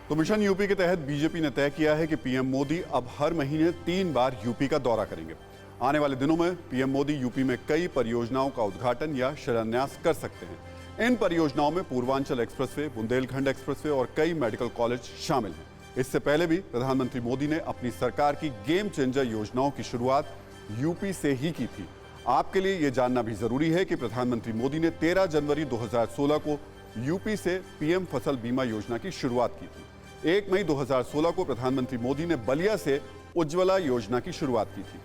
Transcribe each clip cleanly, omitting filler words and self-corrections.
तो mission UP के तहत बीजेपी ने तय किया है कि पीएम मोदी अब हर महीने 3 बार यूपी का दौरा करेंगे। आने वाले दिनों में पीएम मोदी यूपी में कई परियोजनाओं का उद्घाटन या शिलान्यास कर सकते हैं। इन परियोजनाओं में पूर्वांचल एक्सप्रेसवे, बुंदेलखंड एक्सप्रेसवे और कई मेडिकल कॉलेज शामिल हैं। इससे पहले भी प्रधानमंत्री मोदी ने अपनी सरकार की गेम चेंजर योजनाओं की शुरुआत यूपी से ही की थी। आपके लिए यह जानना भी जरूरी है कि प्रधानमंत्री मोदी ने 13 जनवरी 2016 को यूपी से पीएम फसल बीमा योजना की शुरुआत की थी। 1 मई 2016 को प्रधानमंत्री मोदी ने बलिया से उज्ज्वला योजना की शुरुआत की थी।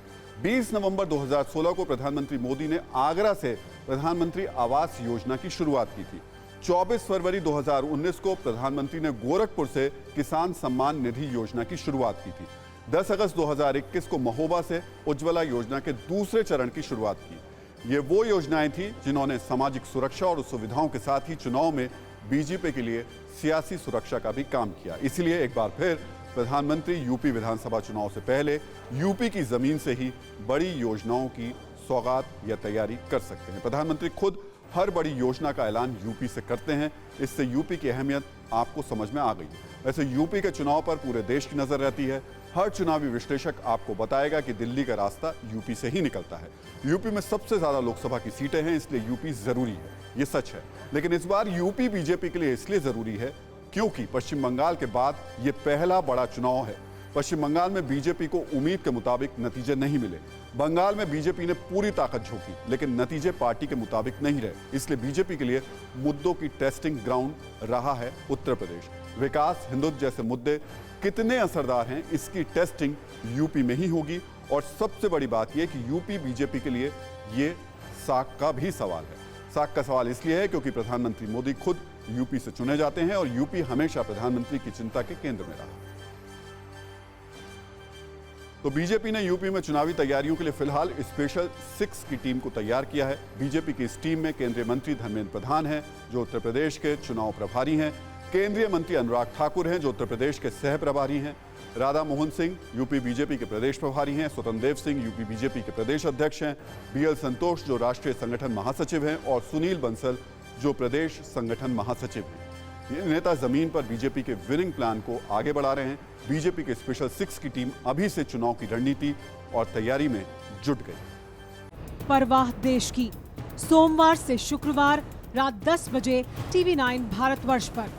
20 नवंबर 2016 को प्रधानमंत्री मोदी ने आगरा से प्रधानमंत्री आवास योजना की शुरुआत की थी। 24 फरवरी 2019 को प्रधानमंत्री ने गोरखपुर से किसान सम्मान निधि योजना की शुरुआत की थी। 10 अगस्त 2021 को महोबा से उज्ज्वला योजना के दूसरे चरण की शुरुआत की। ये वो योजनाएं थी जिन्होंने सामाजिक सुरक्षा और सुविधाओं के साथ ही चुनाव में बीजेपी के लिए सियासी सुरक्षा का भी काम किया। इसलिए एक बार फिर प्रधानमंत्री यूपी विधानसभा चुनाव से पहले यूपी की जमीन से ही बड़ी योजनाओं की सौगात या तैयारी कर सकते हैं। प्रधानमंत्री खुद हर बड़ी योजना का ऐलान यूपी से करते हैं। इससे यूपी की अहमियत आपको समझ में आ गई। वैसे यूपी के चुनाव पर पूरे देश की नजर रहती है। हर चुनावी विश्लेषक आपको बताएगा कि दिल्ली का रास्ता यूपी से ही निकलता है। यूपी में सबसे ज्यादा लोकसभा की सीटें हैं, इसलिए यूपी जरूरी है, ये सच है। लेकिन इस बार यूपी बीजेपी के लिए इसलिए जरूरी है क्योंकि पश्चिम बंगाल के बाद ये पहला बड़ा चुनाव है। पश्चिम बंगाल में बीजेपी को उम्मीद के मुताबिक नतीजे नहीं मिले। बंगाल में बीजेपी ने पूरी ताकत झोंकी, लेकिन नतीजे पार्टी के मुताबिक नहीं रहे। इसलिए बीजेपी के लिए मुद्दों की टेस्टिंग ग्राउंड रहा है उत्तर प्रदेश। विकास, हिंदुत्व जैसे मुद्दे कितने असरदार हैं, इसकी टेस्टिंग यूपी में ही होगी। और सबसे बड़ी बात यह कि यूपी बीजेपी के लिए ये साख का भी सवाल है। साख का सवाल इसलिए है क्योंकि प्रधानमंत्री मोदी खुद यूपी से चुने जाते हैं और यूपी हमेशा प्रधानमंत्री की चिंता के केंद्र में रहा। तो बीजेपी ने यूपी में चुनावी तैयारियों के लिए फिलहाल स्पेशल 6 की टीम को तैयार किया है। बीजेपी की इस टीम में केंद्रीय मंत्री धर्मेंद्र प्रधान हैं, जो उत्तर प्रदेश के चुनाव प्रभारी हैं। केंद्रीय मंत्री अनुराग ठाकुर हैं, जो उत्तर प्रदेश के सह प्रभारी हैं। राधा मोहन सिंह यूपी बीजेपी के प्रदेश प्रभारी हैं। स्वतंत्र देव सिंह यूपी बीजेपी के प्रदेश अध्यक्ष हैं। बीएल संतोष जो राष्ट्रीय संगठन महासचिव हैं और सुनील बंसल जो प्रदेश संगठन महासचिव हैं। ये नेता जमीन पर बीजेपी के विनिंग प्लान को आगे बढ़ा रहे हैं। बीजेपी के स्पेशल 6 की टीम अभी से चुनाव की रणनीति और तैयारी में जुट गई। परवाह देश की, सोमवार से शुक्रवार रात 10 बजे TV9 भारतवर्ष पर।